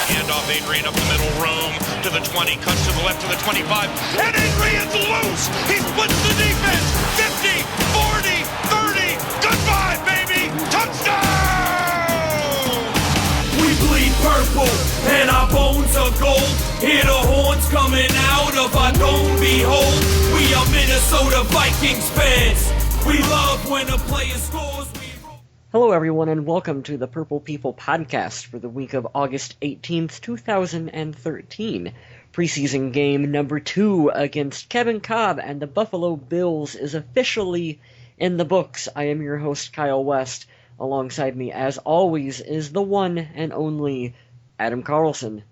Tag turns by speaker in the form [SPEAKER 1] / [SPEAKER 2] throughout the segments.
[SPEAKER 1] Handoff Adrian up the middle, room to the 20, cuts to the left to the 25, and Adrian's loose! He splits the defense! 50, 40, 30, goodbye, baby! Touchdown!
[SPEAKER 2] We bleed purple, and our bones are gold. Hear the horns coming out of our dome, behold. We are Minnesota Vikings fans. We love when a player scores.
[SPEAKER 3] Hello everyone and welcome to the Purple People podcast for the week of August 18th, 2013. Preseason game number 2 against Kevin Cobb and the Buffalo Bills is officially in the books. I am your host Kyle West. Alongside me, as always, is the one and only Adam Carlson.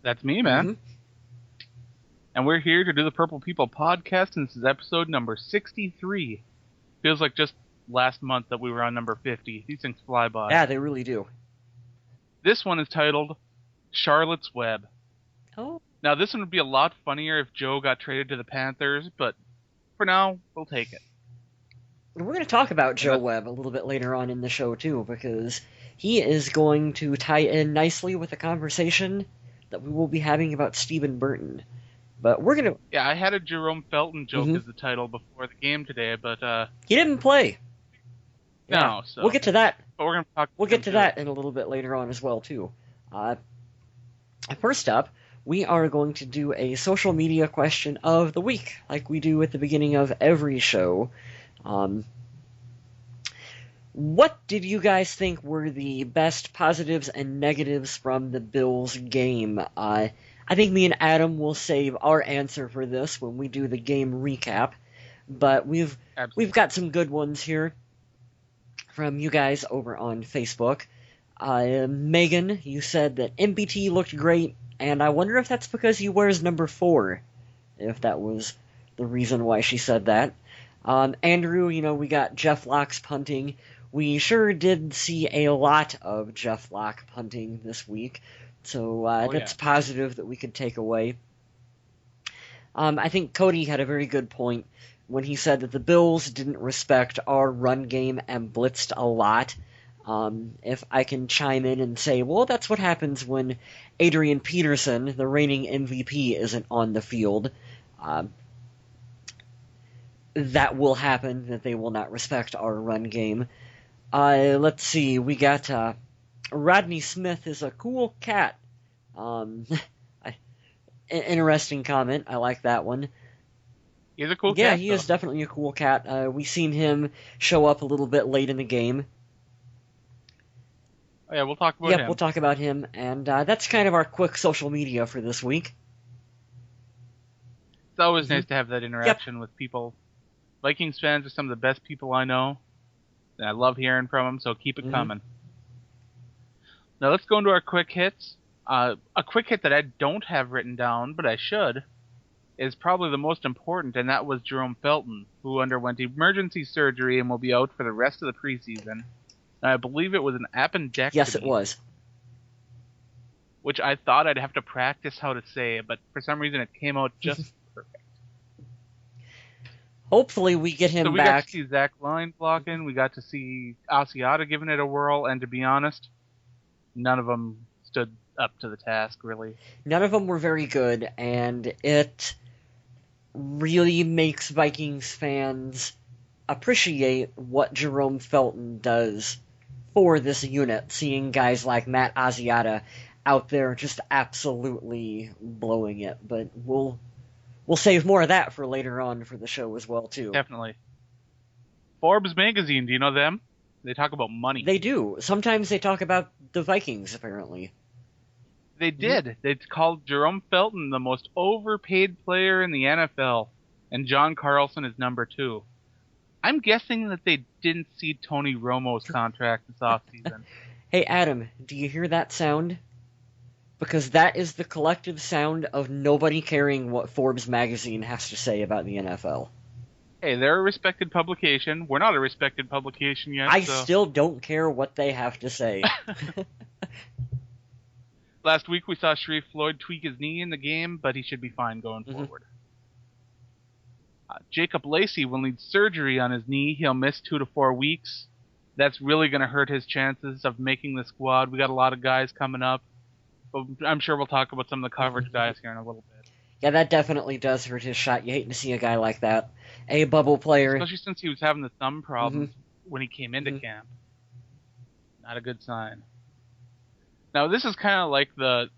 [SPEAKER 4] That's me, man.
[SPEAKER 3] Mm-hmm.
[SPEAKER 4] And we're here to do the Purple People podcast, and this is episode number 63. Feels like just last month that we were on number 50. These things fly by.
[SPEAKER 3] Yeah, they really do.
[SPEAKER 4] This one is titled Charlotte's Web.
[SPEAKER 3] Oh.
[SPEAKER 4] Now, this one would be a lot funnier if Joe got traded to the Panthers, but for now, we'll take it.
[SPEAKER 3] We're going to talk about Joe Webb a little bit later on in the show, too, because he is going to tie in nicely with the conversation that we will be having about Stephen Burton. But we're going to...
[SPEAKER 4] Yeah, I had a Jerome Felton joke as the title before the game today, but...
[SPEAKER 3] He didn't play.
[SPEAKER 4] No,
[SPEAKER 3] yeah.
[SPEAKER 4] so...
[SPEAKER 3] We'll get to that.
[SPEAKER 4] But we're going to talk...
[SPEAKER 3] We'll get to that in a little bit later on as well, too. First up, we are going to do a social media question of the week, like we do at the beginning of every show. What did you guys think were the best positives and negatives from the Bills game? I think me and Adam will save our answer for this when we do the game recap, but we've got some good ones here from you guys over on Facebook. Megan, you said that MBT looked great, and I wonder if that's because he wears number 4, if that was the reason why she said that. Andrew, we got Jeff Locke's punting. We sure did see a lot of Jeff Locke punting this week, so that's positive that we could take away. I think Cody had a very good point when he said that the Bills didn't respect our run game and blitzed a lot. If I can chime in and say, well, that's what happens when Adrian Peterson, the reigning MVP, isn't on the field. That will happen, that they will not respect our run game. Let's see, we got Rodney Smith is a cool cat. Interesting comment, I like that one.
[SPEAKER 4] He's a cool cat.
[SPEAKER 3] Yeah, he is definitely a cool cat. We seen him show up a little bit late in the game.
[SPEAKER 4] Oh, yeah, we'll talk about him.
[SPEAKER 3] Yeah, we'll talk about him, and that's kind of our quick social media for this week.
[SPEAKER 4] It's always nice to have that interaction with people. Vikings fans are some of the best people I know, and I love hearing from them, so keep it coming. Now let's go into our quick hits. A quick hit that I don't have written down, but I should, is probably the most important, and that was Jerome Felton, who underwent emergency surgery and will be out for the rest of the preseason. And I believe it was an appendectomy.
[SPEAKER 3] Yes, it was.
[SPEAKER 4] Which I thought I'd have to practice how to say, but for some reason it came out just perfect.
[SPEAKER 3] Hopefully we get him back.
[SPEAKER 4] So we got to see Zach Line blocking, we got to see Asiata giving it a whirl, and to be honest, none of them stood up to the task, really.
[SPEAKER 3] None of them were very good, and it really makes Vikings fans appreciate what Jerome Felton does for this unit, seeing guys like Matt Asiata out there just absolutely blowing it. But we'll save more of that for later on for the show as well, too.
[SPEAKER 4] Definitely. Forbes magazine, do you know them? They talk about money.
[SPEAKER 3] They do. Sometimes they talk about the Vikings, apparently.
[SPEAKER 4] They did. They called Jerome Felton the most overpaid player in the NFL, and John Carlson is number 2. I'm guessing that they didn't see Tony Romo's contract this offseason.
[SPEAKER 3] Hey, Adam, do you hear that sound? Because that is the collective sound of nobody caring what Forbes magazine has to say about the NFL.
[SPEAKER 4] Hey, they're a respected publication. We're not a respected publication yet.
[SPEAKER 3] I still don't care what they have to say.
[SPEAKER 4] Last week we saw Sharif Floyd tweak his knee in the game, but he should be fine going forward. Jacob Lacey will need surgery on his knee. He'll miss 2 to 4 weeks. That's really going to hurt his chances of making the squad. We got a lot of guys coming up. But I'm sure we'll talk about some of the coverage guys here in a little bit.
[SPEAKER 3] Yeah, that definitely does hurt his shot. You hate to see a guy like that. A bubble player.
[SPEAKER 4] Especially since he was having the thumb problems when he came into camp. Not a good sign. Now, this is kind of like the,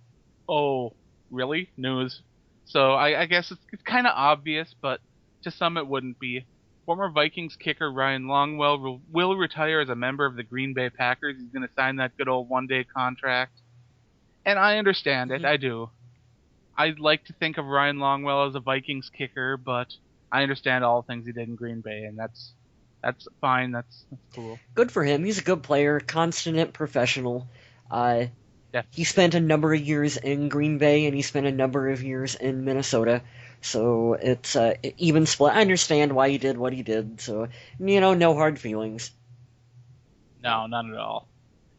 [SPEAKER 4] oh, really? News. So I guess it's kind of obvious, but to some it wouldn't be. Former Vikings kicker Ryan Longwell will retire as a member of the Green Bay Packers. He's going to sign that good old one-day contract. And I understand it. I do. I'd like to think of Ryan Longwell as a Vikings kicker, but I understand all the things he did in Green Bay, and that's fine. That's cool.
[SPEAKER 3] Good for him. He's a good player, constant professional. He spent a number of years in Green Bay, and he spent a number of years in Minnesota. So it's even split. I understand why he did what he did. So, no hard feelings.
[SPEAKER 4] No, none at all.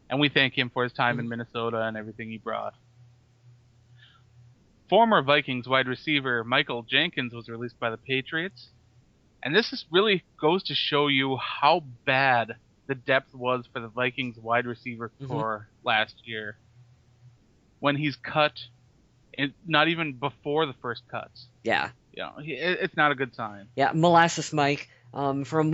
[SPEAKER 4] And we thank him for his time in Minnesota and everything he brought. Former Vikings wide receiver Michael Jenkins was released by the Patriots. And this really goes to show you how bad the depth was for the Vikings wide receiver core last year. When he's cut, not even before the first cuts.
[SPEAKER 3] Yeah.
[SPEAKER 4] It's not a good sign.
[SPEAKER 3] Yeah, Molasses Mike. From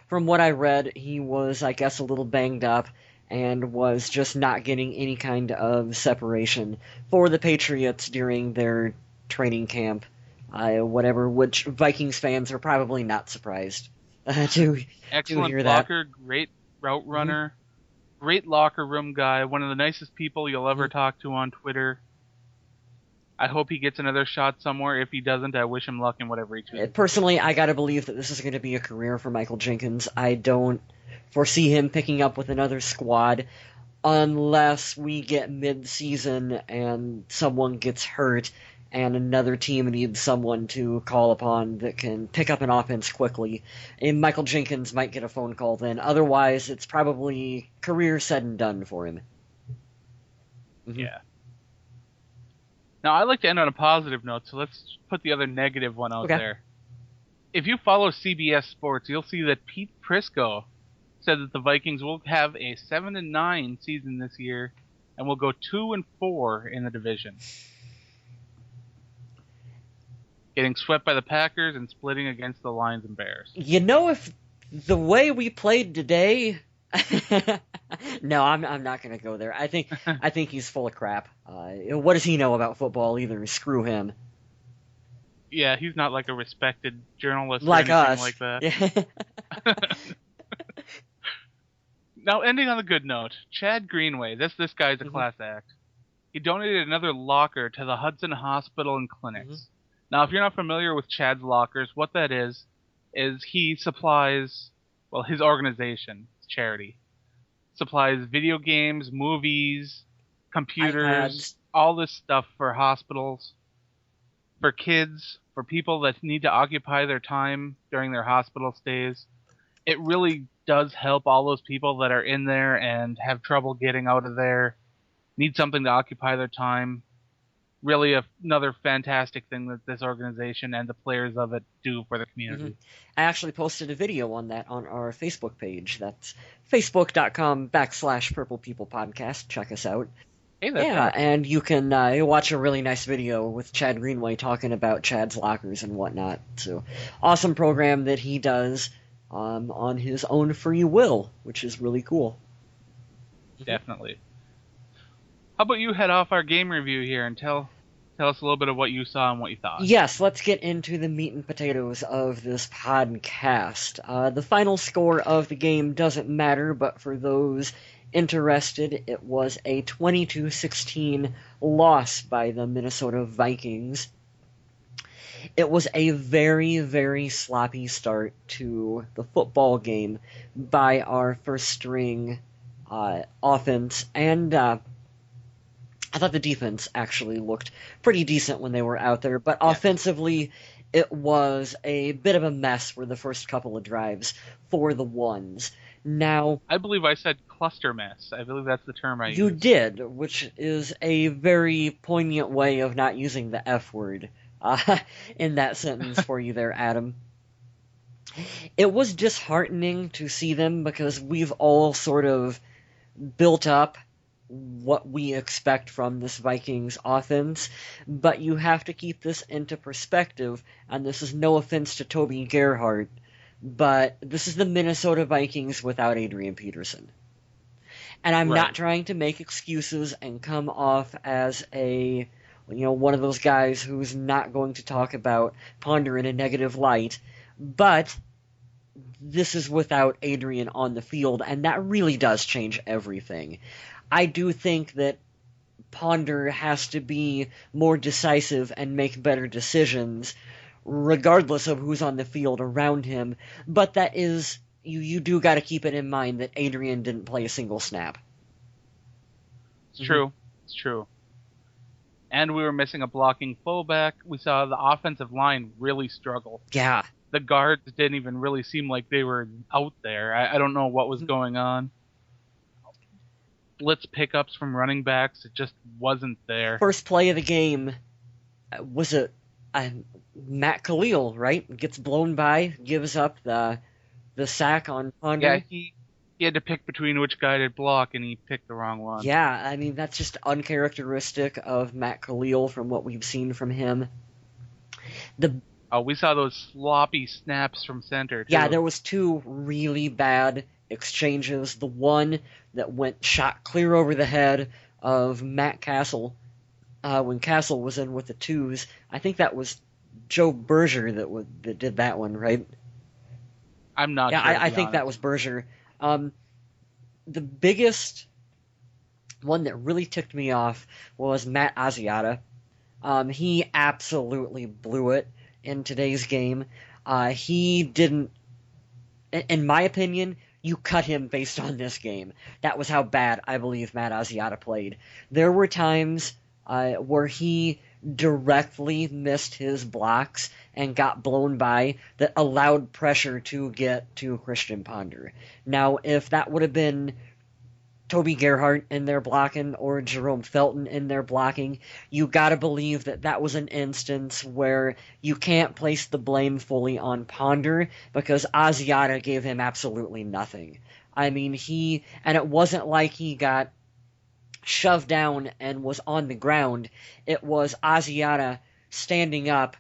[SPEAKER 3] what I read, he was, I guess, a little banged up and was just not getting any kind of separation for the Patriots during their training camp, which Vikings fans are probably not surprised to
[SPEAKER 4] Excellent
[SPEAKER 3] hear
[SPEAKER 4] blocker,
[SPEAKER 3] that.
[SPEAKER 4] great route runner, great locker room guy, one of the nicest people you'll ever talk to on Twitter. I hope he gets another shot somewhere. If he doesn't, I wish him luck in whatever he chooses.
[SPEAKER 3] Personally, I gotta believe that this is going to be a career for Michael Jenkins. I don't foresee him picking up with another squad unless we get mid-season and someone gets hurt and another team needs someone to call upon that can pick up an offense quickly. And Michael Jenkins might get a phone call then. Otherwise, it's probably career said and done for him.
[SPEAKER 4] Yeah. Now, I like to end on a positive note, so let's put the other negative one out there. If you follow CBS Sports, you'll see that Pete Prisco said that the Vikings will have a 7-9 season this year and will go 2-4 in the division. Getting swept by the Packers and splitting against the Lions and Bears.
[SPEAKER 3] If the way we played today... No, I'm not going to go there. I think he's full of crap. What does he know about football either? Screw him.
[SPEAKER 4] Yeah, he's not like a respected journalist
[SPEAKER 3] like
[SPEAKER 4] or anything
[SPEAKER 3] us.
[SPEAKER 4] like that. Now, ending on a good note, Chad Greenway, this guy's a class act. He donated another locker to the Hudson Hospital and Clinics. Now, if you're not familiar with Chad's lockers, what that is he supplies, his organization, charity, supplies video games, movies, computers, all this stuff for hospitals, for kids, for people that need to occupy their time during their hospital stays. It really does help all those people that are in there and have trouble getting out of there, need something to occupy their time. Really another fantastic thing that this organization and the players of it do for the community.
[SPEAKER 3] I actually posted a video on that on our Facebook page. That's facebook.com/Purple People Podcast. Check us out.
[SPEAKER 4] Hey, that's nice.
[SPEAKER 3] And you can watch a really nice video with Chad Greenway talking about Chad's lockers and whatnot. So, awesome program that he does on his own free will, which is really cool.
[SPEAKER 4] Definitely. How about you head off our game review here and tell us a little bit of what you saw and what you thought.
[SPEAKER 3] Yes, let's get into the meat and potatoes of this podcast. The final score of the game doesn't matter, but for those interested, it was a 22-16 loss by the Minnesota Vikings. It was a very, very sloppy start to the football game by our first-string offense, and I thought the defense actually looked pretty decent when they were out there, but offensively, it was a bit of a mess for the first couple of drives for the ones. Now,
[SPEAKER 4] I believe I said cluster mess. I believe that's the term I used.
[SPEAKER 3] You did, which is a very poignant way of not using the F word in that sentence for you there, Adam. It was disheartening to see them because we've all sort of built up what we expect from this Vikings offense, but you have to keep this into perspective, and this is no offense to Toby Gerhart, but this is the Minnesota Vikings without Adrian Peterson. And I'm not trying to make excuses and come off as one of those guys who's not going to talk about Ponder in a negative light, but this is without Adrian on the field, and that really does change everything. I do think that Ponder has to be more decisive and make better decisions, regardless of who's on the field around him, but that is, you do got to keep it in mind that Adrian didn't play a single snap.
[SPEAKER 4] It's true. It's true. And we were missing a blocking fullback. We saw the offensive line really struggle.
[SPEAKER 3] Yeah.
[SPEAKER 4] The guards didn't even really seem like they were out there. I don't know what was going on. Blitz pickups from running backs, it just wasn't there.
[SPEAKER 3] First play of the game was Matt Khalil, right? Gets blown by, gives up the sack on Ponder.
[SPEAKER 4] Yeah, he had to pick between which guy to block, and he picked the wrong one.
[SPEAKER 3] Yeah, I mean, that's just uncharacteristic of Matt Khalil from what we've seen from him.
[SPEAKER 4] We saw those sloppy snaps from center, too.
[SPEAKER 3] Yeah, there was two really bad exchanges. The one that shot clear over the head of Matt Castle when Castle was in with the twos. I think that was Joe Berger that did that one, right?
[SPEAKER 4] I'm not sure.
[SPEAKER 3] Yeah, I think that was Berger. The biggest one that really ticked me off was Matt Asiata. He absolutely blew it in today's game. He didn't, in my opinion, you cut him based on this game. That was how bad I believe Matt Asiata played. There were times where he directly missed his blocks and got blown by that allowed pressure to get to Christian Ponder. Now, if that would have been Toby Gerhart in there blocking or Jerome Felton in there blocking, you gotta believe that was an instance where you can't place the blame fully on Ponder because Asiata gave him absolutely nothing. I mean, and it wasn't like he got shoved down and was on the ground. It was Asiata standing up,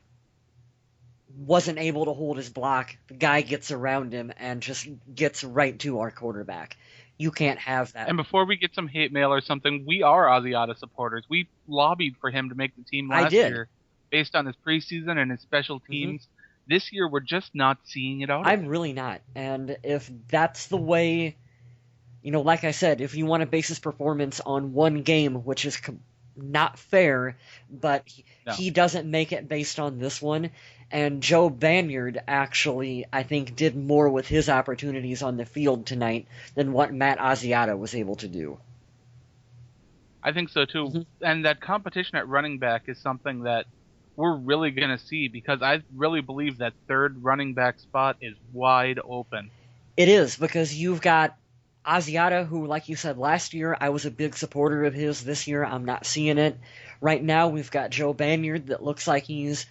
[SPEAKER 3] wasn't able to hold his block. The guy gets around him and just gets right to our quarterback. You can't have that.
[SPEAKER 4] And before we get some hate mail or something, we are Asiata supporters. We lobbied for him to make the team last year based on his preseason and his special teams. Mm-hmm. This year, we're just not seeing it out.
[SPEAKER 3] I'm really not. And if that's the way, like I said, if you want to base his performance on one game, which is not fair, but he doesn't make it based on this one. And Joe Banyard actually, I think, did more with his opportunities on the field tonight than what Matt Asiata was able to do.
[SPEAKER 4] I think so, too. Mm-hmm. And that competition at running back is something that we're really going to see because I really believe that third running back spot is wide open.
[SPEAKER 3] It is, because you've got Asiata, who, like you said, last year I was a big supporter of his. This year I'm not seeing it. Right now we've got Joe Banyard that looks like he's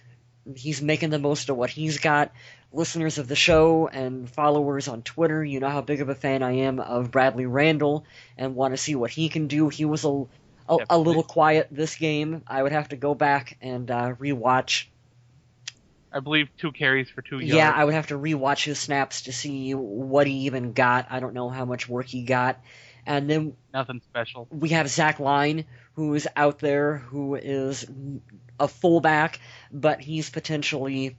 [SPEAKER 3] making the most of what he's got. Listeners of the show and followers on Twitter, you know how big of a fan I am of Bradley Randall and want to see what he can do. He was a little quiet this game. I would have to go back and rewatch.
[SPEAKER 4] I believe 2 carries for 2 yards.
[SPEAKER 3] Yeah, I would have to rewatch his snaps to see what he even got. I don't know how much work he got. And then
[SPEAKER 4] nothing special.
[SPEAKER 3] We have Zach Line, who is out there, who is a fullback, but he's potentially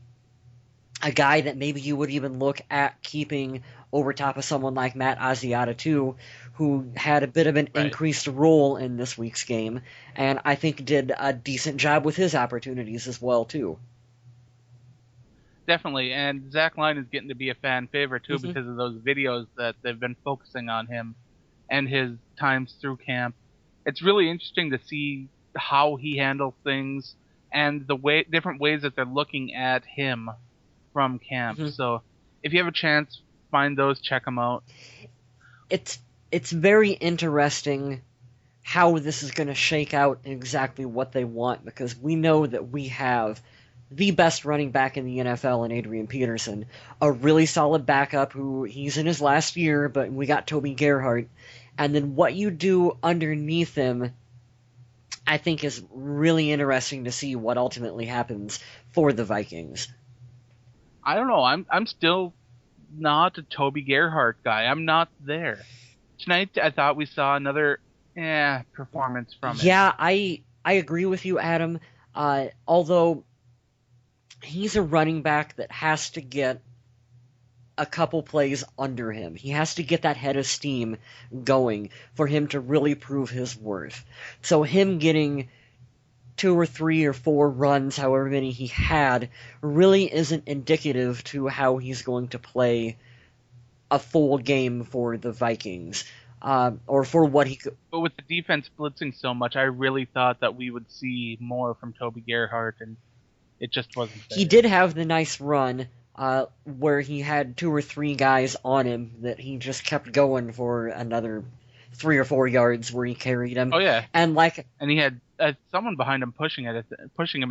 [SPEAKER 3] a guy that maybe you would even look at keeping over top of someone like Matt Asiata too, who had a bit of an increased role in this week's game, and I think did a decent job with his opportunities as well too.
[SPEAKER 4] Definitely, and Zach Line is getting to be a fan favorite too because of those videos that they've been focusing on him and his times through camp. It's really interesting to see how he handles things and the different ways that they're looking at him from camp. So if you have a chance, find those, check them out.
[SPEAKER 3] It's very interesting how this is going to shake out exactly what they want, because we know that we have the best running back in the NFL in Adrian Peterson, a really solid backup who he's in his last year, but we got Toby Gerhart. and then what you do underneath him, I think is really interesting to see what ultimately happens for the Vikings.
[SPEAKER 4] I don't know. I'm still not a Toby Gerhart guy. I'm not there. Tonight, I thought we saw another performance from him.
[SPEAKER 3] Yeah, I agree with you, Adam. Although he's a running back that has to get a couple plays under him. He has to get that head of steam going for him to really prove his worth. So him getting 2 or 3 or 4 runs, however many he had, really isn't indicative to how he's going to play a full game for the Vikings. Or for what he could.
[SPEAKER 4] But with the defense blitzing so much, I really thought that we would see more from Toby Gerhart, and it just wasn't there.
[SPEAKER 3] He did have the nice run where he had 2 or 3 guys on him that he just kept going for another 3 or 4 yards where he carried him.
[SPEAKER 4] Oh yeah,
[SPEAKER 3] and
[SPEAKER 4] he had someone behind him pushing him.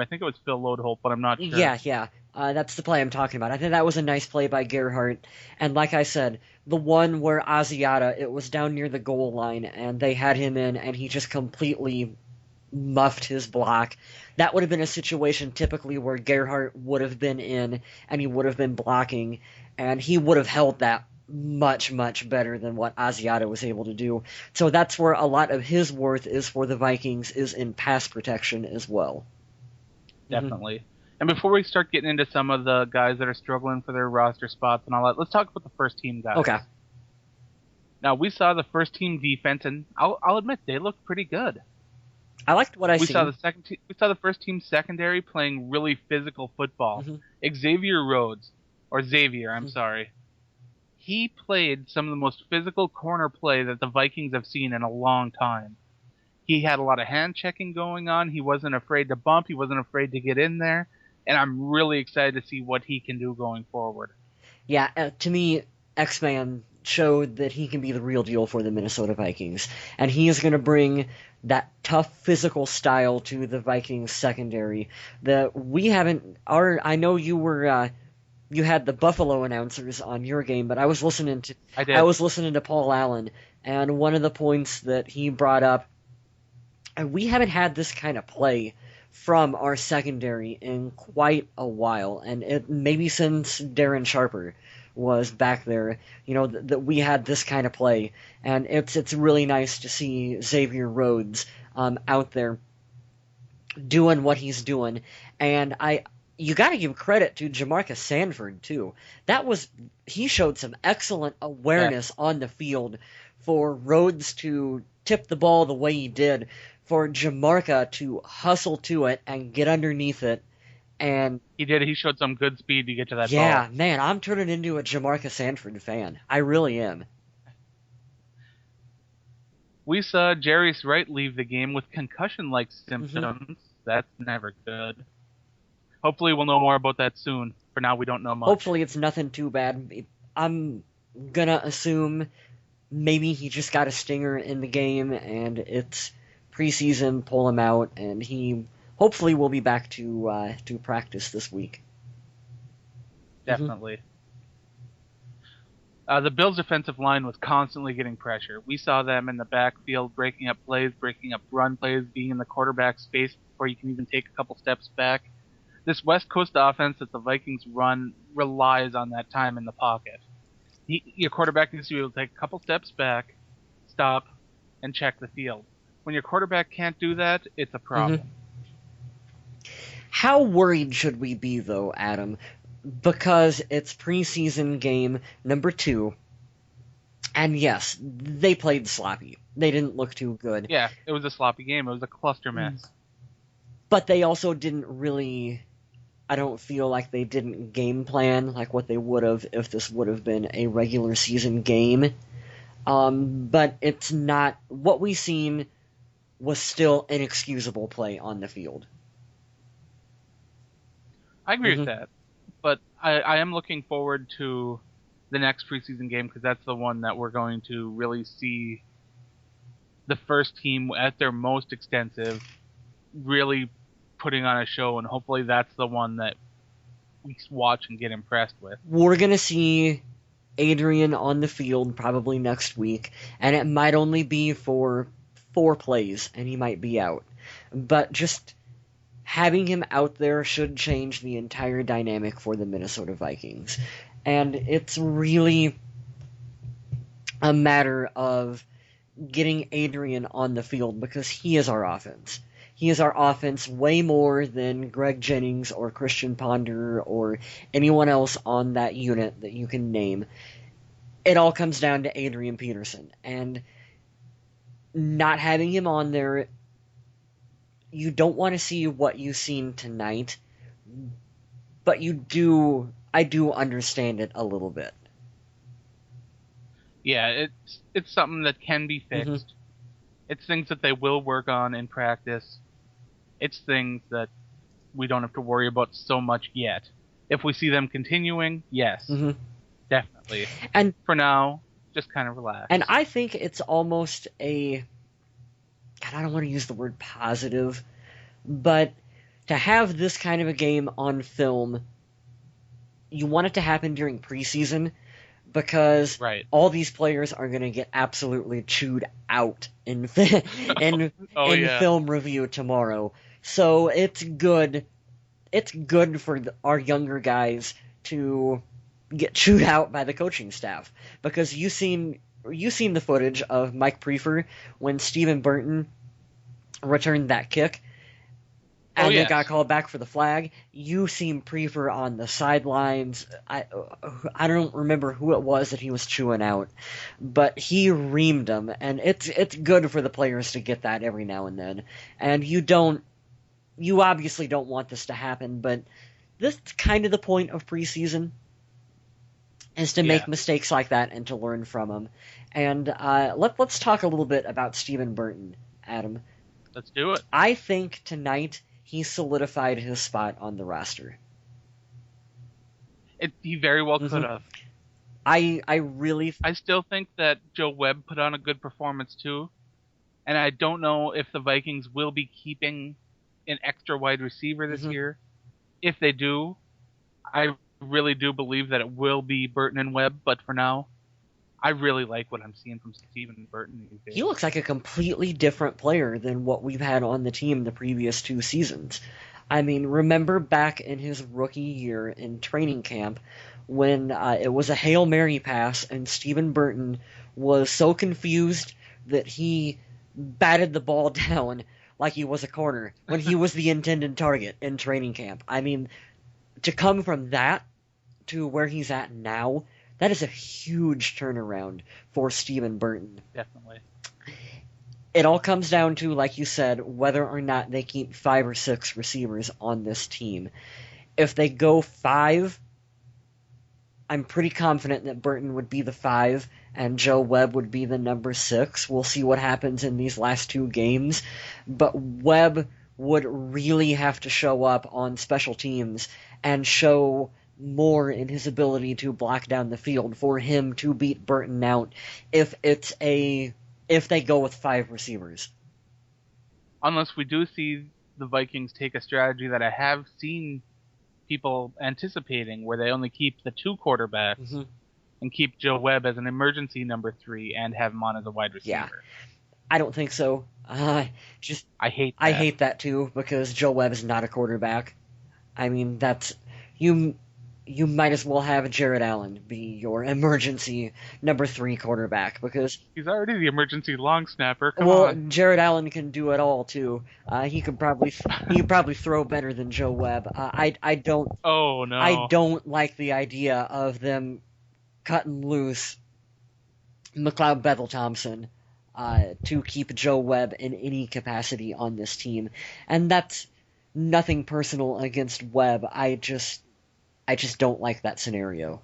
[SPEAKER 4] I think it was Phil Lodeholt, but I'm not sure.
[SPEAKER 3] Yeah. That's the play I'm talking about. I think that was a nice play by Gerhart. And like I said, the one where Asiata, it was down near the goal line, and they had him in, and he just completely muffed his block. That would have been a situation typically where Gerhart would have been in, and he would have been blocking, and he would have held that much, much better than what Asiata was able to do. So that's where a lot of his worth is for the Vikings, is in pass protection as well.
[SPEAKER 4] Definitely. Mm-hmm. And before we start getting into some of the guys that are struggling for their roster spots and all that, let's talk about the first team guys.
[SPEAKER 3] Okay.
[SPEAKER 4] Now, we saw the first team defense, and I'll admit, they looked pretty good.
[SPEAKER 3] I liked what I
[SPEAKER 4] saw. We saw the first team secondary playing really physical football. Mm-hmm. Xavier, I'm sorry. He played some of the most physical corner play that the Vikings have seen in a long time. He had a lot of hand checking going on. He wasn't afraid to bump. He wasn't afraid to get in there. And I'm really excited to see what he can do going forward.
[SPEAKER 3] Yeah, to me, X-Man showed that he can be the real deal for the Minnesota Vikings. And he is going to bring that tough physical style to the Vikings secondary that we haven't... I know you were... you had the Buffalo announcers on your game, but I was listening to Paul Allen, and one of the points that he brought up, we haven't had this kind of play from our secondary in quite a while, and it maybe since Darren Sharper was back there, that we had this kind of play, and it's really nice to see Xavier Rhodes out there doing what he's doing, and you got to give credit to Jamarcus Sanford too. He showed some excellent awareness on the field for Rhodes to tip the ball the way he did, for Jamarca to hustle to it and get underneath it. And
[SPEAKER 4] he did. He showed some good speed to get to that ball.
[SPEAKER 3] Yeah, man, I'm turning into a Jamarcus Sanford fan. I really am.
[SPEAKER 4] We saw Jarius Wright leave the game with concussion-like symptoms. Mm-hmm. That's never good. Hopefully we'll know more about that soon. For now, we don't know much.
[SPEAKER 3] Hopefully it's nothing too bad. I'm gonna assume maybe he just got a stinger in the game, and it's preseason, pull him out, and he hopefully will be back to practice this week.
[SPEAKER 4] Definitely. The Bills' defensive line was constantly getting pressure. We saw them in the backfield breaking up plays, breaking up run plays, being in the quarterback space before you can even take a couple steps back. This West Coast offense that the Vikings run relies on that time in the pocket. Your quarterback needs to be able to take a couple steps back, stop, and check the field. When your quarterback can't do that, it's a problem.
[SPEAKER 3] Mm-hmm. How worried should we be, though, Adam? Because it's preseason game number 2, and yes, they played sloppy. They didn't look too good.
[SPEAKER 4] Yeah, it was a sloppy game. It was a cluster mess.
[SPEAKER 3] But they also didn't really... I don't feel like they didn't game plan like what they would have if this would have been a regular season game. But it's not... What we seen was still inexcusable play on the field.
[SPEAKER 4] I agree with that. But I am looking forward to the next preseason game because that's the one that we're going to really see the first team at their most extensive, really putting on a show, and hopefully that's the one that we watch and get impressed with.
[SPEAKER 3] We're going to see Adrian on the field probably next week, and it might only be for 4 plays, and he might be out. But just having him out there should change the entire dynamic for the Minnesota Vikings. And it's really a matter of getting Adrian on the field because he is our offense. He is our offense way more than Greg Jennings or Christian Ponder or anyone else on that unit that you can name. It all comes down to Adrian Peterson. And not having him on there, you don't want to see what you've seen tonight, but I do understand it a little bit.
[SPEAKER 4] Yeah, it's something that can be fixed.
[SPEAKER 3] Mm-hmm.
[SPEAKER 4] It's things that they will work on in practice. It's things that we don't have to worry about so much yet. If we see them continuing, yes, definitely. And for now, just kind of relax.
[SPEAKER 3] And I think it's almost I don't want to use the word positive, but to have this kind of a game on film, you want it to happen during preseason because
[SPEAKER 4] all
[SPEAKER 3] these players are going to get absolutely chewed out in film review tomorrow. So it's good. It's good for our younger guys to get chewed out by the coaching staff because you've seen the footage of Mike Prefer when Stephen Burton returned that kick and it got called back for the flag. You seen Prefer on the sidelines. I don't remember who it was that he was chewing out, but he reamed him, and it's good for the players to get that every now and then. And you obviously don't want this to happen, but this is kind of the point of preseason, is to make mistakes like that and to learn from them. And let's talk a little bit about Stephen Burton, Adam.
[SPEAKER 4] Let's do it.
[SPEAKER 3] I think tonight he solidified his spot on the roster.
[SPEAKER 4] He very well could have.
[SPEAKER 3] I
[SPEAKER 4] still think that Joe Webb put on a good performance too, and I don't know if the Vikings will be keeping an extra wide receiver this year. If they do, I really do believe that it will be Burton and Webb, but for now, I really like what I'm seeing from Stephen Burton these days.
[SPEAKER 3] He looks like a completely different player than what we've had on the team the previous 2 seasons. I mean, remember back in his rookie year in training camp when it was a Hail Mary pass and Stephen Burton was so confused that he batted the ball down like he was a corner when he was the intended target in training camp. I mean, to come from that to where he's at now, that is a huge turnaround for Stephen Burton.
[SPEAKER 4] Definitely.
[SPEAKER 3] It all comes down to, like you said, whether or not they keep 5 or 6 receivers on this team. If they go 5, I'm pretty confident that Burton would be the 5 and Joe Webb would be the number 6. We'll see what happens in these last 2 games. But Webb would really have to show up on special teams and show more in his ability to block down the field for him to beat Burton out if they go with 5 receivers.
[SPEAKER 4] Unless we do see the Vikings take a strategy that I have seen people anticipating, where they only keep the 2 quarterbacks and keep Joe Webb as an emergency number 3 and have him on as a wide receiver.
[SPEAKER 3] Yeah. I don't think so. I hate that. I hate that too, because Joe Webb is not a quarterback. I mean, that's you might as well have Jared Allen be your emergency number 3 quarterback, because
[SPEAKER 4] he's already the emergency long snapper. Come on.
[SPEAKER 3] Jared Allen can do it all too. He could probably throw better than Joe Webb. I don't.
[SPEAKER 4] Oh no.
[SPEAKER 3] I don't like the idea of them cutting loose McLeod Bethel Thompson to keep Joe Webb in any capacity on this team, and that's nothing personal against Webb. I just don't like that scenario.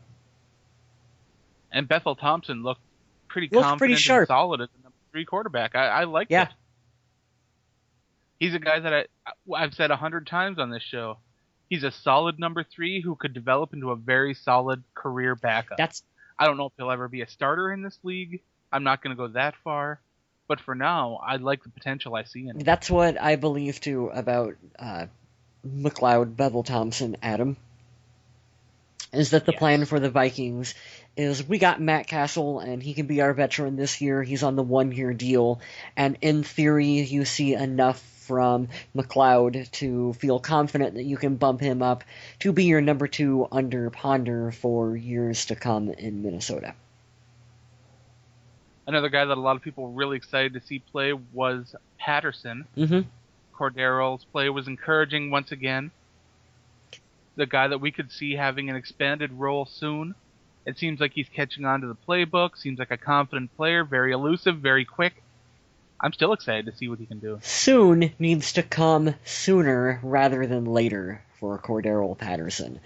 [SPEAKER 4] And Bethel Thompson looked pretty confident,
[SPEAKER 3] pretty sharp,
[SPEAKER 4] and solid as a number 3 quarterback. I liked it. He's a guy that I've said 100 times on this show. He's a solid number 3 who could develop into a very solid career backup. I don't know if he'll ever be a starter in this league. I'm not going to go that far. But for now, I like the potential I see in him.
[SPEAKER 3] That's what I believe, too, about McLeod Bethel Thompson, Adam. Is that the plan for the Vikings is we got Matt Castle, and he can be our veteran this year. He's on the 1-year deal, and in theory, you see enough from McLeod to feel confident that you can bump him up to be your number 2 under Ponder for years to come in Minnesota.
[SPEAKER 4] Another guy that a lot of people were really excited to see play was Patterson.
[SPEAKER 3] Mm-hmm.
[SPEAKER 4] Cordero's play was encouraging once again. The guy that we could see having an expanded role soon. It seems like he's catching on to the playbook, seems like a confident player, very elusive, very quick. I'm still excited to see what he can do.
[SPEAKER 3] Soon needs to come sooner rather than later for Cordero Patterson.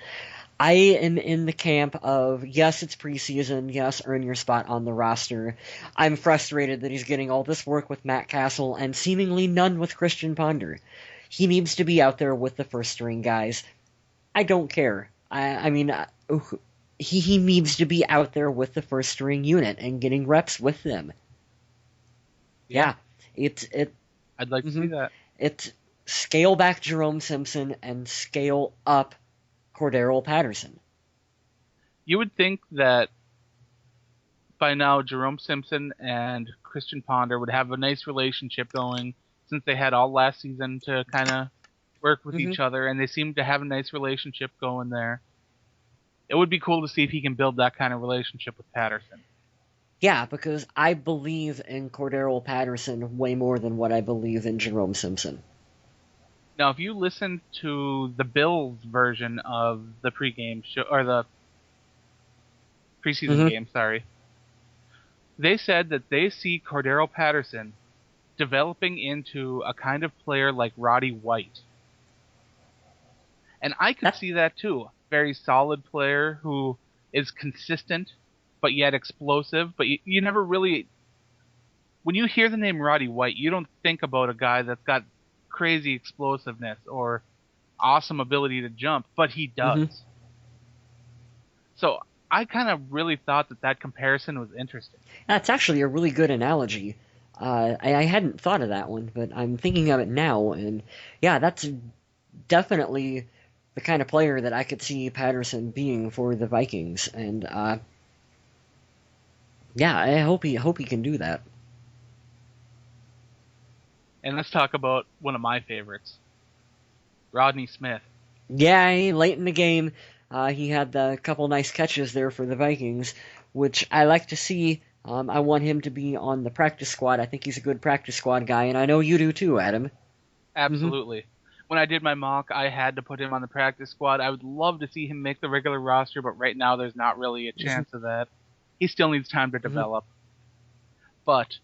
[SPEAKER 3] I am in the camp of, yes, it's preseason, yes, earn your spot on the roster. I'm frustrated that he's getting all this work with Matt Castle and seemingly none with Christian Ponder. He needs to be out there with the first-string guys. I don't care. I mean, he needs to be out there with the first-string unit and getting reps with them. Yeah,
[SPEAKER 4] I'd like to see that.
[SPEAKER 3] It's scale back Jerome Simpson and scale up Cordero Patterson.
[SPEAKER 4] You would think that by now Jerome Simpson and Christian Ponder would have a nice relationship going, since they had all last season to kind of work with each other, and they seem to have a nice relationship going there. It would be cool to see if he can build that kind of relationship with Patterson.
[SPEAKER 3] Yeah, because I believe in Cordero Patterson way more than what I believe in Jerome Simpson.
[SPEAKER 4] Now, if you listen to the Bills version of the pregame show, or the preseason game, sorry, they said that they see Cordero Patterson developing into a kind of player like Roddy White. And I could see that too. Very solid player who is consistent, but yet explosive. But you never really... When you hear the name Roddy White, you don't think about a guy that's got crazy explosiveness or awesome ability to jump, but he does. So I kind of really thought that comparison was interesting.
[SPEAKER 3] That's actually a really good analogy. I hadn't thought of that one, but I'm thinking of it now, and yeah, that's definitely the kind of player that I could see Patterson being for the Vikings, and yeah, I hope he can do that.
[SPEAKER 4] And let's talk about one of my favorites, Rodney Smith.
[SPEAKER 3] Yeah, late in the game, he had a couple nice catches there for the Vikings, which I like to see. I want him to be on the practice squad. I think he's a good practice squad guy, and I know you do too, Adam.
[SPEAKER 4] Absolutely. When I did my mock, I had to put him on the practice squad. I would love to see him make the regular roster, but right now there's not really a chance of that. He still needs time to develop. But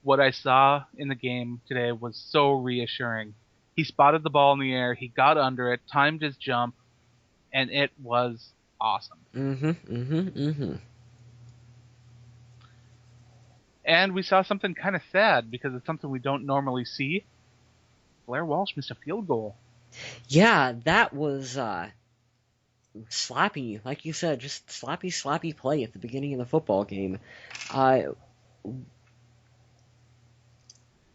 [SPEAKER 4] what I saw in the game today was so reassuring. He spotted the ball in the air, he got under it, timed his jump, and it was awesome. And we saw something kind of sad, because it's something we don't normally see. Blair Walsh missed a field goal.
[SPEAKER 3] Yeah, that was sloppy, like you said, just sloppy play at the beginning of the football game.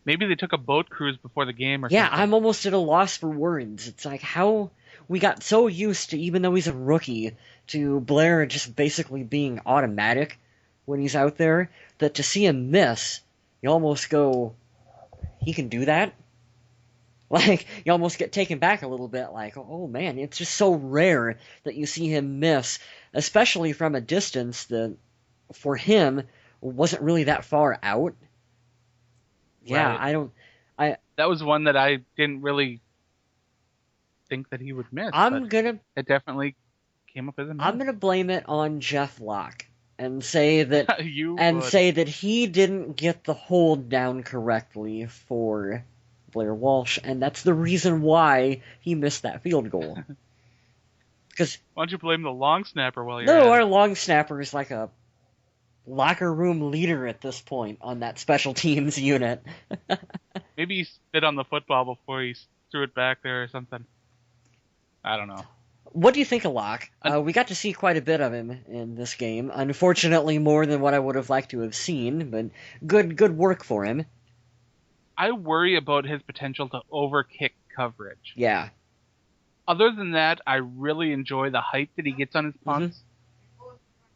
[SPEAKER 4] Maybe they took a boat cruise before the game or
[SPEAKER 3] something. Yeah,
[SPEAKER 4] something.
[SPEAKER 3] I'm almost at a loss for words. It's like how we got so used to, even though he's a rookie, to Blair just basically being automatic when he's out there, that to see him miss, you almost go, he can do that? Like, you almost get taken back a little bit, like, oh man, it's just so rare that you see him miss, especially from a distance that, for him, wasn't really that far out. Yeah,
[SPEAKER 4] right. That was one that I didn't really think that he would miss. It definitely came up as a miss.
[SPEAKER 3] I'm gonna blame it on Jeff Locke and say that say that he didn't get the hold down correctly for Blair Walsh, and that's the reason why he missed that field goal. Because
[SPEAKER 4] why don't you blame the long snapper while you're
[SPEAKER 3] No, our long snapper is like a locker room leader at this point on that special teams unit.
[SPEAKER 4] Maybe he spit on the football before he threw it back there or something. I don't know.
[SPEAKER 3] What do you think of Locke? We got to see quite a bit of him in this game. Unfortunately, more than what I would have liked to have seen, but good work for him.
[SPEAKER 4] I worry about his potential to overkick coverage.
[SPEAKER 3] Yeah.
[SPEAKER 4] Other than that, I really enjoy the height that he gets on his punts.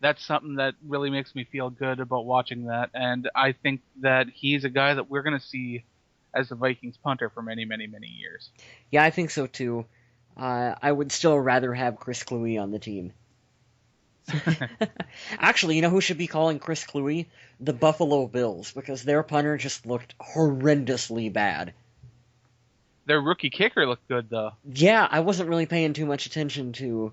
[SPEAKER 4] that's something that really makes me feel good about watching that. And I think that he's a guy that we're going to see as the Vikings punter for many, many, many years.
[SPEAKER 3] Yeah, I think so too. I would still rather have Chris Cluey on the team. Actually, you know who should be calling Chris Cluey? The Buffalo Bills, because their punter just looked horrendously bad.
[SPEAKER 4] Their rookie kicker looked good, though.
[SPEAKER 3] Yeah, I wasn't really paying too much attention to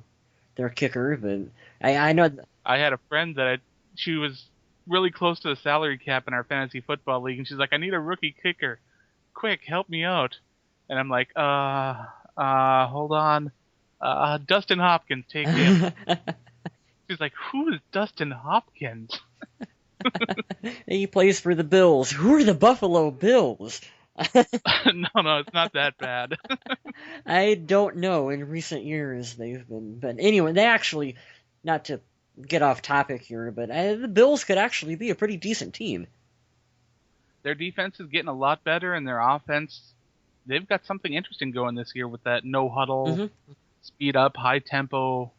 [SPEAKER 3] their kicker, but I know...
[SPEAKER 4] I had a friend that she was really close to the salary cap in our fantasy football league, and she's like, I need a rookie kicker. Quick, help me out. And I'm like, hold on. Dustin Hopkins, take him. She's like, who is Dustin Hopkins?
[SPEAKER 3] He plays for the Bills. Who are the Buffalo Bills?
[SPEAKER 4] No, it's not that bad.
[SPEAKER 3] I don't know. In recent years, they've been... But anyway, they actually... Not to get off topic here, but the Bills could actually be a pretty decent team.
[SPEAKER 4] Their defense is getting a lot better, and their offense, they've got something interesting going this year with that no-huddle, speed up, high-tempo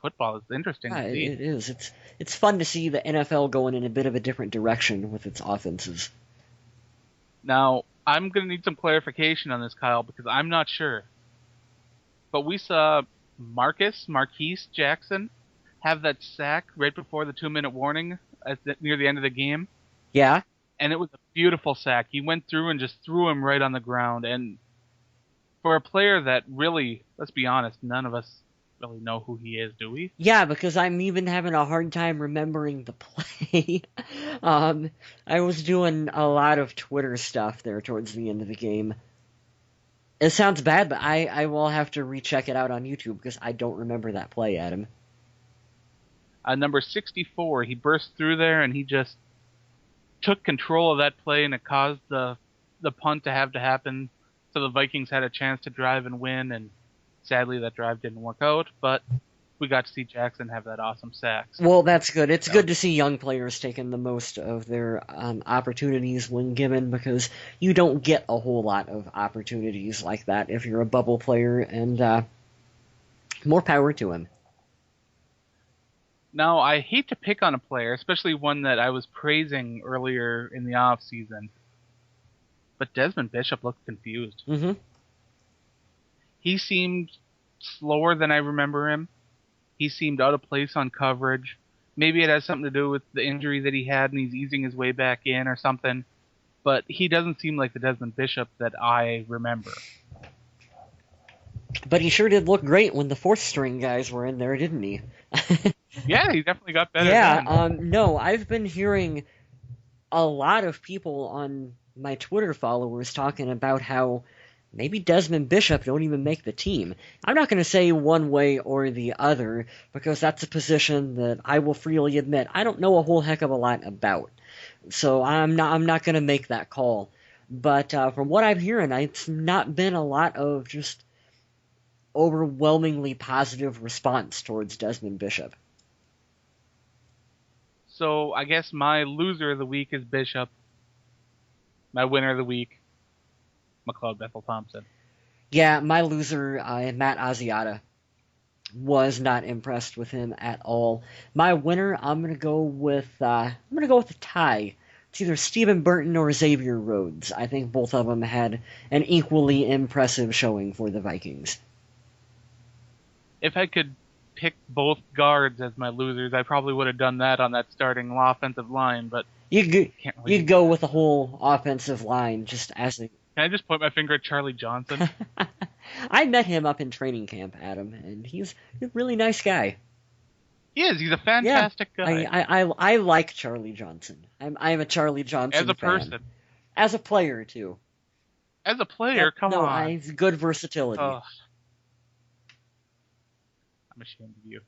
[SPEAKER 4] football. It's interesting to see.
[SPEAKER 3] It is. It's fun to see the NFL going in a bit of a different direction with its offenses.
[SPEAKER 4] Now, I'm going to need some clarification on this, Kyle, because I'm not sure. But we saw Marquise Jackson have that sack right before the 2-minute warning near the end of the game.
[SPEAKER 3] Yeah.
[SPEAKER 4] And it was a beautiful sack. He went through and just threw him right on the ground. And for a player that really, let's be honest, none of us really know who he is, do we?
[SPEAKER 3] Yeah, because I'm even having a hard time remembering the play. I was doing a lot of Twitter stuff there towards the end of the game. It sounds bad, but I will have to recheck it out on YouTube because I don't remember that play, Adam.
[SPEAKER 4] Number 64, he burst through there and he just took control of that play, and it caused the punt to have to happen, so the Vikings had a chance to drive and win, and sadly that drive didn't work out, but we got to see Jackson have that awesome sack.
[SPEAKER 3] Well, that's good. It's good to see young players taking the most of their opportunities when given, because you don't get a whole lot of opportunities like that if you're a bubble player, and more power to him.
[SPEAKER 4] Now, I hate to pick on a player, especially one that I was praising earlier in the off season, but Desmond Bishop looked confused.
[SPEAKER 3] Mm-hmm.
[SPEAKER 4] He seemed slower than I remember him. He seemed out of place on coverage. Maybe it has something to do with the injury that he had and he's easing his way back in or something. But he doesn't seem like the Desmond Bishop that I remember.
[SPEAKER 3] But he sure did look great when the fourth string guys were in there, didn't he?
[SPEAKER 4] Yeah, he definitely got better.
[SPEAKER 3] Yeah, no, I've been hearing a lot of people on my Twitter followers talking about how maybe Desmond Bishop don't even make the team. I'm not going to say one way or the other, because that's a position that I will freely admit I don't know a whole heck of a lot about. So I'm not going to make that call. But from what I'm hearing, it's not been a lot of just overwhelmingly positive response towards Desmond Bishop.
[SPEAKER 4] So I guess my loser of the week is Bishop. My winner of the week, McLeod Bethel Thompson.
[SPEAKER 3] Yeah, my loser, Matt Asiata, was not impressed with him at all. My winner, I'm gonna go with a tie. It's either Stephen Burton or Xavier Rhodes. I think both of them had an equally impressive showing for the Vikings.
[SPEAKER 4] If I could pick both guards as my losers, I probably would have done that on that starting offensive line, but
[SPEAKER 3] you'd go with the whole offensive line just as a...
[SPEAKER 4] Can I just point my finger at Charlie Johnson?
[SPEAKER 3] I met him up in training camp, Adam, and he's a really nice guy.
[SPEAKER 4] He is. He's a fantastic guy.
[SPEAKER 3] I like Charlie Johnson. I'm a Charlie Johnson
[SPEAKER 4] as a
[SPEAKER 3] fan.
[SPEAKER 4] person.
[SPEAKER 3] As a player, too.
[SPEAKER 4] As a player, come on.
[SPEAKER 3] No, he's good versatility.
[SPEAKER 4] I'm ashamed of you.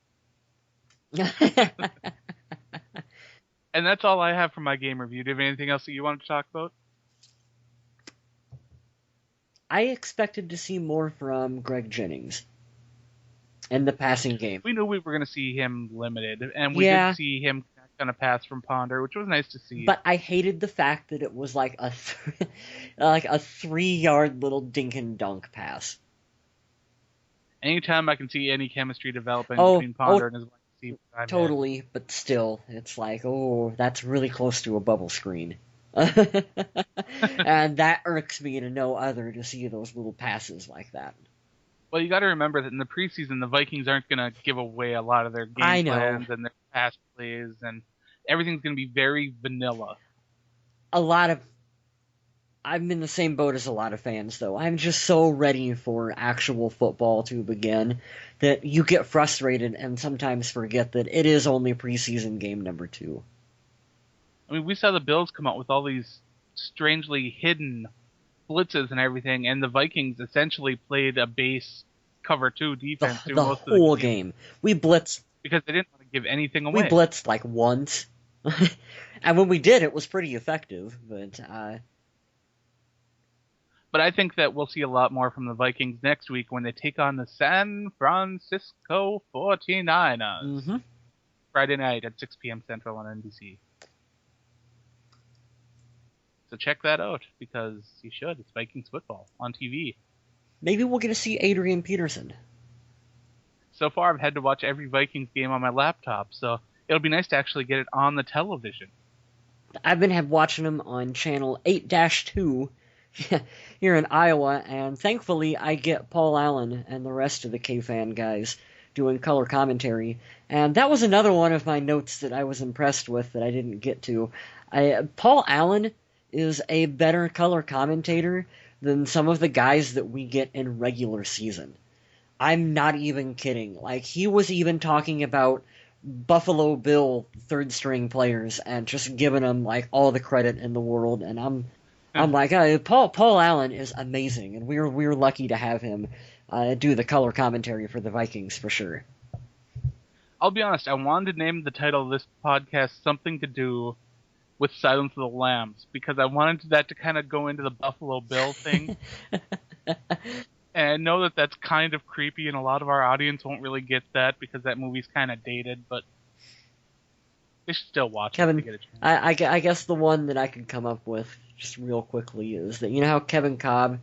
[SPEAKER 4] And that's all I have for my game review. Do you have anything else that you want to talk about?
[SPEAKER 3] I expected to see more from Greg Jennings in the passing game.
[SPEAKER 4] We knew we were going to see him limited, and we did see him kind of pass from Ponder, which was nice to see.
[SPEAKER 3] But I hated the fact that it was like a 3-yard little dink and dunk pass.
[SPEAKER 4] Anytime I can see any chemistry developing between Ponder and his wide see. I'm
[SPEAKER 3] totally, but still, it's like, oh, that's really close to a bubble screen. And that irks me to no other to see those little passes like that.
[SPEAKER 4] Well, you got to remember that in the preseason, the Vikings aren't going to give away a lot of their game plans and their pass plays, and everything's going to be very vanilla.
[SPEAKER 3] I'm in the same boat as a lot of fans, though. I'm just so ready for actual football to begin that you get frustrated and sometimes forget that it is only preseason game number 2.
[SPEAKER 4] I mean, we saw the Bills come out with all these strangely hidden blitzes and everything, and the Vikings essentially played a base cover 2 defense through most of the
[SPEAKER 3] whole game. We blitzed
[SPEAKER 4] because they didn't want to give anything away.
[SPEAKER 3] We blitzed like once, and when we did, it was pretty effective. But
[SPEAKER 4] I think that we'll see a lot more from the Vikings next week when they take on the San Francisco 49ers. Friday night at 6 p.m. Central on NBC. So check that out, because you should. It's Vikings football on TV.
[SPEAKER 3] Maybe we'll get to see Adrian Peterson.
[SPEAKER 4] So far, I've had to watch every Vikings game on my laptop, so it'll be nice to actually get it on the television.
[SPEAKER 3] I've been watching them on channel 8-2 here in Iowa, and thankfully I get Paul Allen and the rest of the K-Fan guys doing color commentary. And that was another one of my notes that I was impressed with that I didn't get to. Paul Allen is a better color commentator than some of the guys that we get in regular season. I'm not even kidding. Like, he was even talking about Buffalo Bill third-string players and just giving them, like, all the credit in the world. And I'm like, Paul Allen is amazing, and we're lucky to have him do the color commentary for the Vikings for sure.
[SPEAKER 4] I'll be honest, I wanted to name the title of this podcast something to do with Silence of the Lambs, because I wanted that to kind of go into the Buffalo Bill thing. And I know that that's kind of creepy, and a lot of our audience won't really get that because that movie's kind of dated, but they should still watch it to get a chance.
[SPEAKER 3] I guess the one that I could come up with just real quickly is that, you know how Kevin Cobb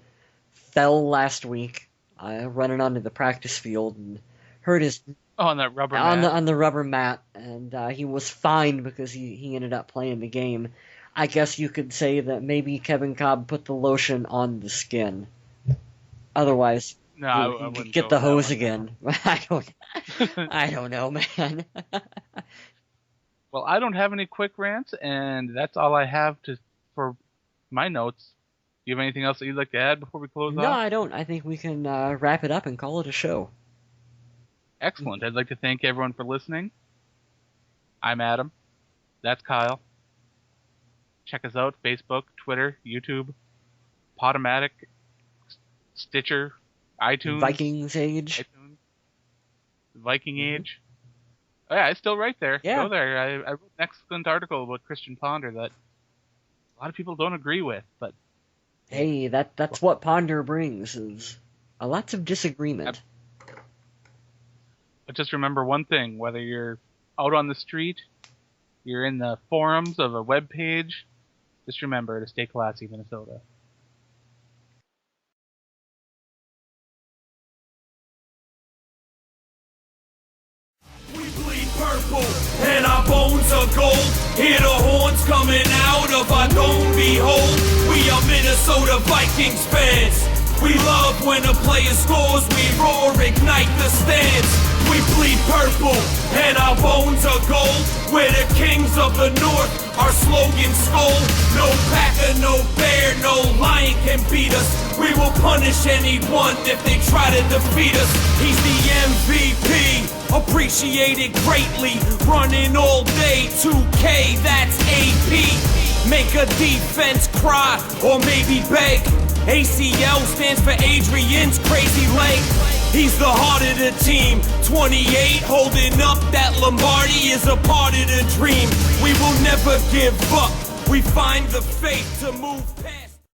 [SPEAKER 3] fell last week running onto the practice field and hurt his...
[SPEAKER 4] on that rubber mat.
[SPEAKER 3] On the rubber mat, and he was fined because he ended up playing the game. I guess you could say that maybe Kevin Cobb put the lotion on the skin. Otherwise,
[SPEAKER 4] I
[SPEAKER 3] you get the hose again. I don't know, man.
[SPEAKER 4] Well, I don't have any quick rants, and that's all I have for my notes. Do you have anything else that you'd like to add before we close off?
[SPEAKER 3] No, I don't. I think we can wrap it up and call it a show.
[SPEAKER 4] Excellent. I'd like to thank everyone for listening. I'm Adam. That's Kyle. Check us out, Facebook, Twitter, YouTube, Podomatic, Stitcher, iTunes.
[SPEAKER 3] Vikings Age.
[SPEAKER 4] iTunes, Viking Age. Oh, yeah, it's still right there.
[SPEAKER 3] Yeah.
[SPEAKER 4] Go there. I wrote an excellent article about Christian Ponder that a lot of people don't agree with, but...
[SPEAKER 3] Hey, that's what Ponder brings, is lots of disagreement.
[SPEAKER 4] But just remember one thing, whether you're out on the street, you're in the forums of a web page, just remember to stay classy, Minnesota.
[SPEAKER 2] We bleed purple and our bones are gold. Hear the horns coming out of our dome, behold. We are Minnesota Vikings fans. We love when a player scores, we roar, ignite the stands. We bleed purple, and our bones are gold. We're the kings of the north, our slogan skull. No Packer, no bear, no lion can beat us. We will punish anyone if they try to defeat us. He's the MVP, appreciated greatly. Running all day, 2K, that's AP. Make a defense cry, or maybe beg. ACL stands for Adrian's crazy leg. He's the heart of the team. 28 holding up that Lombardi is a part of the dream. We will never give up. We find the faith to move past.